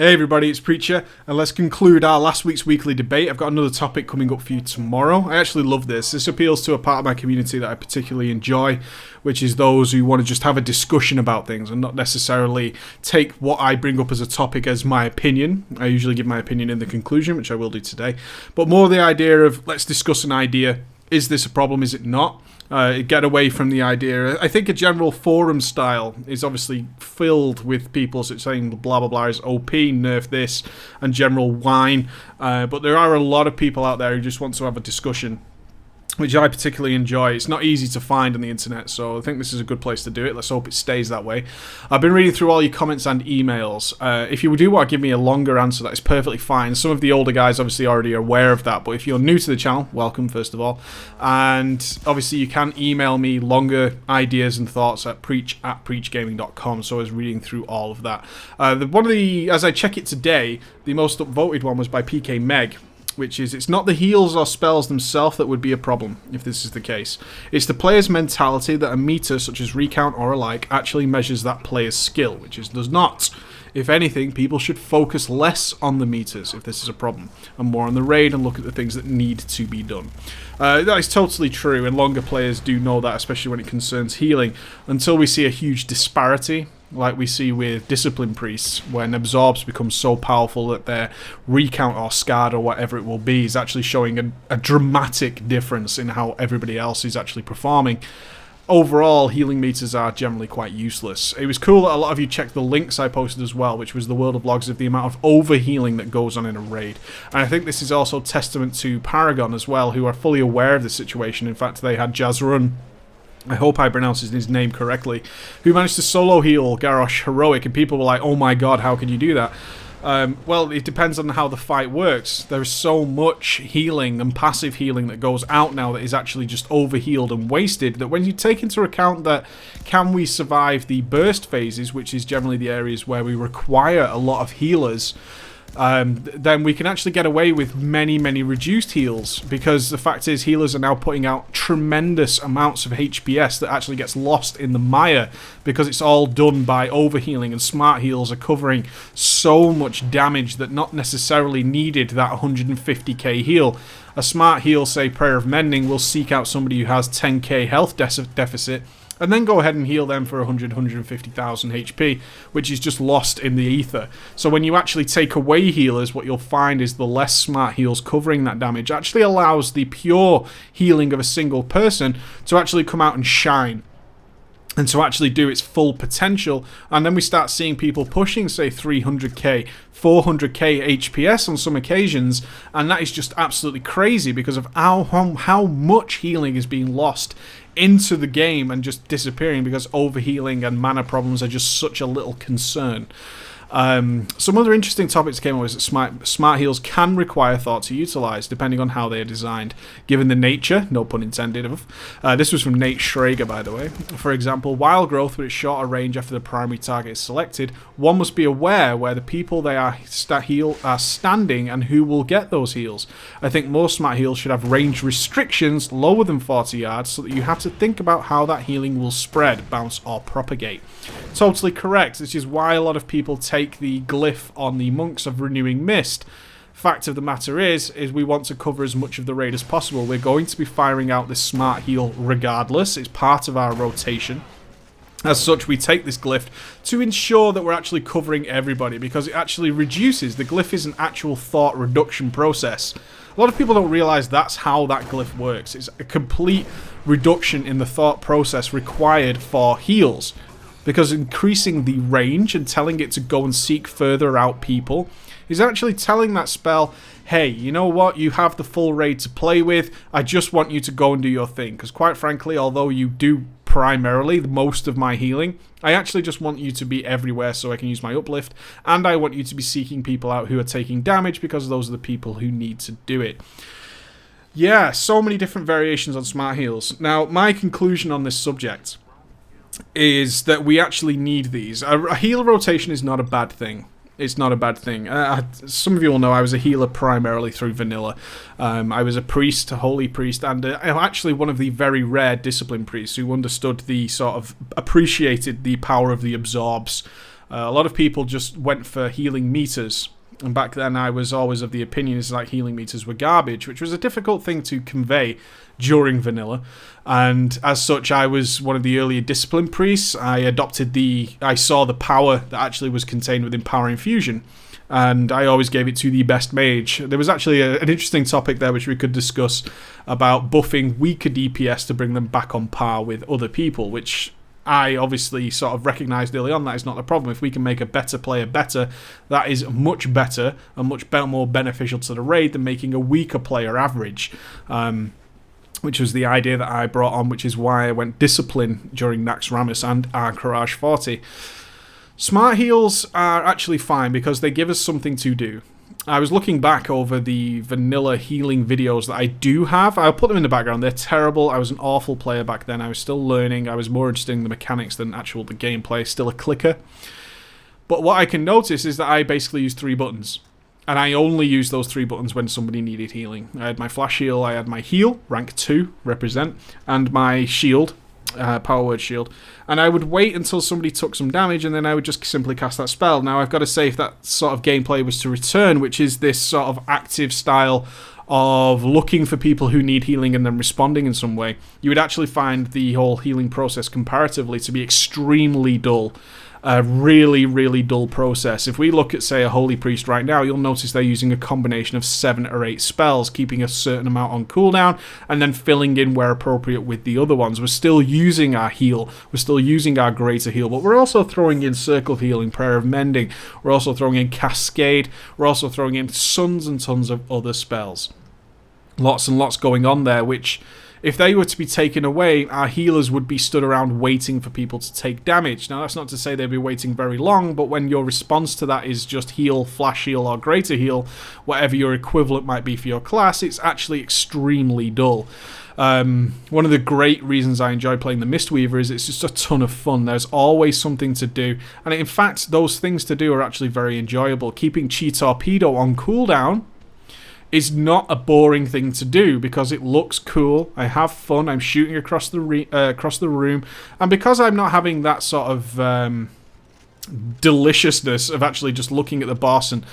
Hey everybody, it's Preacher, and let's conclude our last week's weekly debate. I've got another topic coming up for you tomorrow. I actually love this. This appeals to a part of my community that I particularly enjoy, which is those who want to just have a discussion about things and not necessarily take what I bring up as a topic as my opinion. I usually give my opinion in the conclusion, which I will do today, but more the idea of let's discuss an idea. Is this a problem? Is it not? Get away from the idea. I think a general forum style is obviously filled with people saying blah blah blah is OP, nerf this, and general whine. But there are a lot of people out there who just want to have a discussion, which I particularly enjoy. It's not easy to find on the internet, so I think this is a good place to do it. Let's hope it stays that way. I've been reading through all your comments and emails. If you do want to give me a longer answer, that is perfectly fine. Some of the older guys obviously already are aware of that, but if you're new to the channel, welcome first of all. And obviously you can email me longer ideas and thoughts at preach@preachgaming.com, so I was reading through all of that. As I check it today, the most upvoted one was by PK Meg, which is, it's not the heals or spells themselves that would be a problem if this is the case. It's the player's mentality that a meter such as recount or alike actually measures that player's skill, which is does not. If anything, people should focus less on the meters if this is a problem, and more on the raid and look at the things that need to be done. That is totally true, and longer players do know that, especially when it concerns healing, until we see a huge disparity, like we see with Discipline Priests, when Absorbs become so powerful that their Recount or Scarred or whatever it will be is actually showing a dramatic difference in how everybody else is actually performing. Overall, healing meters are generally quite useless. It was cool that a lot of you checked the links I posted as well, which was the world of logs of the amount of overhealing that goes on in a raid. And I think this is also testament to Paragon as well, who are fully aware of the situation. In fact, they had Jazrun, I hope I pronounced his name correctly, who managed to solo heal Garrosh Heroic, and people were like, oh my god, how can you do that? Well, it depends on how the fight works. There's so much healing and passive healing that goes out now that is actually just overhealed and wasted, that when you take into account that can we survive the burst phases, which is generally the areas where we require a lot of healers, then we can actually get away with many reduced heals, because the fact is healers are now putting out tremendous amounts of HPS that actually gets lost in the mire because it's all done by overhealing, and smart heals are covering so much damage that not necessarily needed that 150k heal. A smart heal, say Prayer of Mending, will seek out somebody who has 10k health deficit and then go ahead and heal them for 150,000 HP, which is just lost in the ether. So when you actually take away healers, what you'll find is the less smart heals covering that damage actually allows the pure healing of a single person to actually come out and shine, and to actually do its full potential. And then we start seeing people pushing, say, 300k, 400k HPS on some occasions, and that is just absolutely crazy because of how much healing is being lost into the game and just disappearing because overhealing and mana problems are just such a little concern. Some other interesting topics came up is that smart heals can require thought to utilize, depending on how they are designed, given the nature, no pun intended, of. This was from Nate Schrager, by the way. For example, wild growth with its shorter range after the primary target is selected, one must be aware where the people they are standing and who will get those heals. I think more smart heals should have range restrictions lower than 40 yards, so that you have to think about how that healing will spread, bounce, or propagate. Totally correct. This is why a lot of people take the glyph on the Monks of Renewing Mist. Fact of the matter is we want to cover as much of the raid as possible. We're going to be firing out this smart heal regardless. It's part of our rotation. As such, we take this glyph to ensure that we're actually covering everybody, because it actually reduces. The glyph is an actual thought reduction process. A lot of people don't realize that's how that glyph works. It's a complete reduction in the thought process required for heals, because increasing the range and telling it to go and seek further out people is actually telling that spell, hey, you know what, you have the full raid to play with, I just want you to go and do your thing. Because quite frankly, although you do primarily most of my healing, I actually just want you to be everywhere so I can use my uplift, and I want you to be seeking people out who are taking damage, because those are the people who need to do it. Yeah, so many different variations on smart heals. Now, my conclusion on this subject is that we actually need these. A heal rotation is not a bad thing. It's not a bad thing. Some of you will know I was a healer primarily through vanilla. I was a priest, a holy priest, and I'm actually one of the very rare discipline priests who understood the sort of appreciated the power of the absorbs A lot of people just went for healing meters. And back then I was always of the opinion is like healing meters were garbage, which was a difficult thing to convey during vanilla. And as such, I was one of the earlier discipline priests. I saw the power that actually was contained within power infusion. And I always gave it to the best mage. There was actually an interesting topic there which we could discuss about buffing weaker DPS to bring them back on par with other people, which I obviously sort of recognised early on that is not the problem. If we can make a better player better, that is much better and much more beneficial to the raid than making a weaker player average. Which was the idea that I brought on, which is why I went discipline during Naxxramas and Courage 40. Smart heals are actually fine because they give us something to do. I was looking back over the vanilla healing videos that I do have. I'll put them in the background. They're terrible. I was an awful player back then. I was still learning. I was more interested in the mechanics than the gameplay. Still a clicker. But what I can notice is that I basically use 3 buttons. And I only used those 3 buttons when somebody needed healing. I had my flash heal, I had my heal, rank 2, represent, and my shield, power word shield. And I would wait until somebody took some damage, and then I would just simply cast that spell. Now, I've got to say, if that sort of gameplay was to return, which is this sort of active style of looking for people who need healing and then responding in some way, you would actually find the whole healing process comparatively to be extremely dull. A really, really dull process. If we look at, say, a Holy Priest right now, you'll notice they're using a combination of 7 or 8 spells, keeping a certain amount on cooldown, and then filling in where appropriate with the other ones. We're still using our heal, we're still using our greater heal, but we're also throwing in Circle of Healing, Prayer of Mending, we're also throwing in Cascade, we're also throwing in tons and tons of other spells. Lots and lots going on there, which, if they were to be taken away, our healers would be stood around waiting for people to take damage. Now, that's not to say they'd be waiting very long, but when your response to that is just heal, flash heal, or greater heal, whatever your equivalent might be for your class, it's actually extremely dull. One of the great reasons I enjoy playing the Mistweaver is it's just a ton of fun. There's always something to do, and in fact, those things to do are actually very enjoyable. Keeping Chi Torpedo on cooldown is not a boring thing to do because it looks cool. I have fun. I'm shooting across the room, and because I'm not having that sort of deliciousness of actually just looking at the boss and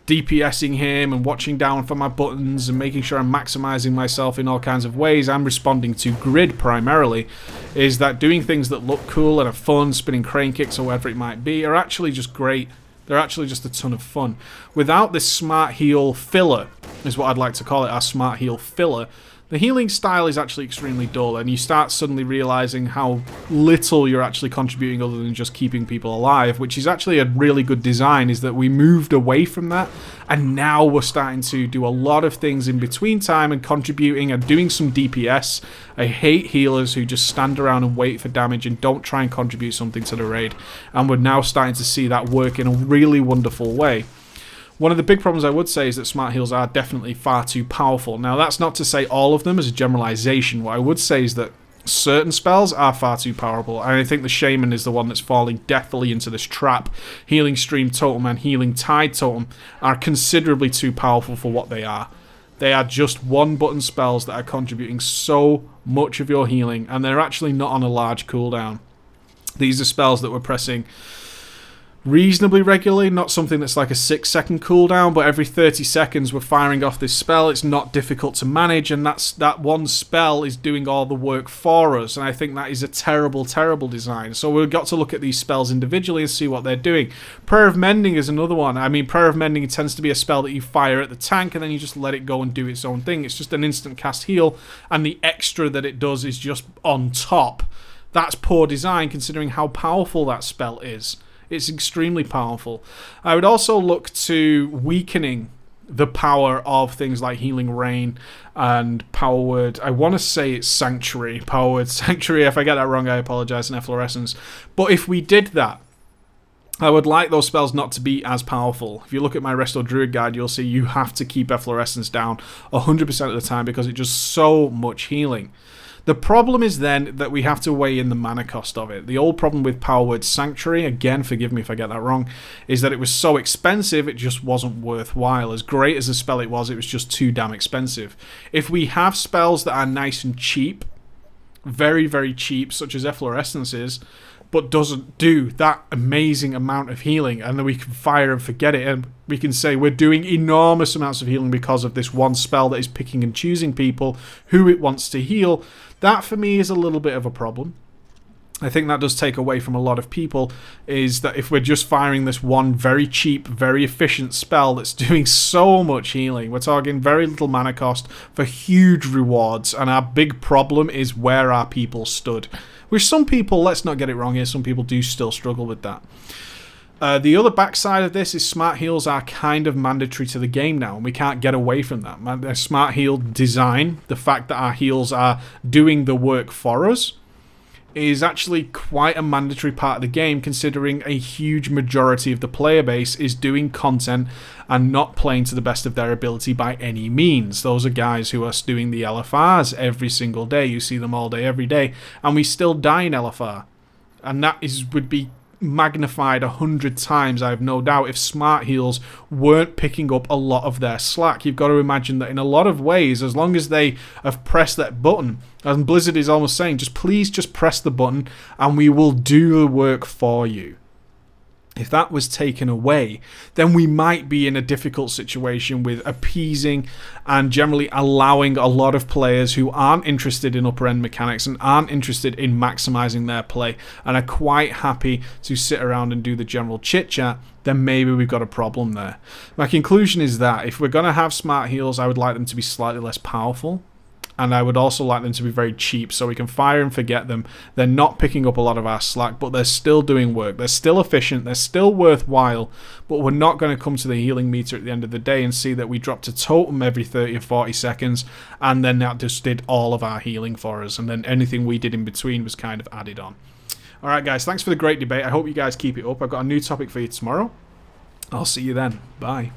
DPSing him and watching down for my buttons and making sure I'm maximizing myself in all kinds of ways, I'm responding to grid primarily. Is that doing things that look cool and are fun, spinning crane kicks or whatever it might be, are actually just great. They're actually just a ton of fun. Without this smart heal filler, is what I'd like to call it, our smart heal filler, the healing style is actually extremely dull, and you start suddenly realizing how little you're actually contributing other than just keeping people alive, which is actually a really good design, is that we moved away from that, and now we're starting to do a lot of things in between time and contributing and doing some DPS. I hate healers who just stand around and wait for damage and don't try and contribute something to the raid, and we're now starting to see that work in a really wonderful way. One of the big problems I would say is that smart heals are definitely far too powerful. Now, that's not to say all of them as a generalization. What I would say is that certain spells are far too powerful, and I think the Shaman is the one that's falling definitely into this trap. Healing Stream Totem and Healing Tide Totem are considerably too powerful for what they are. They are just one-button spells that are contributing so much of your healing, and they're actually not on a large cooldown. These are spells that we're pressing reasonably regularly, not something that's like a 6-second cooldown, but every 30 seconds we're firing off this spell. It's not difficult to manage, and that one spell is doing all the work for us, and I think that is a terrible, terrible design. So we've got to look at these spells individually and see what they're doing. Prayer of Mending is another one. I mean, Prayer of Mending tends to be a spell that you fire at the tank, and then you just let it go and do its own thing. It's just an instant cast heal, and the extra that it does is just on top. That's poor design considering how powerful that spell is. It's extremely powerful. I would also look to weakening the power of things like Healing Rain and Power Word. I want to say it's Sanctuary. Power Word Sanctuary. If I get that wrong, I apologize. And Efflorescence. But if we did that, I would like those spells not to be as powerful. If you look at my Resto Druid guide, you'll see you have to keep Efflorescence down 100% of the time because it's just so much healing. The problem is then that we have to weigh in the mana cost of it. The old problem with Power Word Sanctuary, again, forgive me if I get that wrong, is that it was so expensive it just wasn't worthwhile. As great as a spell it was just too damn expensive. If we have spells that are nice and cheap, very, very cheap, such as Efflorescence is, but doesn't do that amazing amount of healing, and then we can fire and forget it, and we can say we're doing enormous amounts of healing because of this one spell that is picking and choosing people who it wants to heal. That for me is a little bit of a problem. I think that does take away from a lot of people, is that if we're just firing this one very cheap, very efficient spell that's doing so much healing, we're talking very little mana cost for huge rewards, and our big problem is where our people stood. Which some people, let's not get it wrong here, some people do still struggle with that. The other backside of this is smart heals are kind of mandatory to the game now, and we can't get away from that. The smart heal design, the fact that our heals are doing the work for us, is actually quite a mandatory part of the game, considering a huge majority of the player base is doing content and not playing to the best of their ability by any means. Those are guys who are doing the LFRs every single day. You see them all day, every day, and we still die in LFR. And that would be magnified 100 times, I have no doubt, if smart heals weren't picking up a lot of their slack. You've got to imagine that in a lot of ways, as long as they have pressed that button, and Blizzard is almost saying, please just press the button and we will do the work for you. If that was taken away, then we might be in a difficult situation with appeasing and generally allowing a lot of players who aren't interested in upper end mechanics and aren't interested in maximizing their play and are quite happy to sit around and do the general chit chat. Then maybe we've got a problem there. My conclusion is that if we're going to have smart heals, I would like them to be slightly less powerful. And I would also like them to be very cheap so we can fire and forget them. They're not picking up a lot of our slack, but they're still doing work. They're still efficient. They're still worthwhile. But we're not going to come to the healing meter at the end of the day and see that we dropped a totem every 30 or 40 seconds and then that just did all of our healing for us. And then anything we did in between was kind of added on. Alright guys, thanks for the great debate. I hope you guys keep it up. I've got a new topic for you tomorrow. I'll see you then. Bye.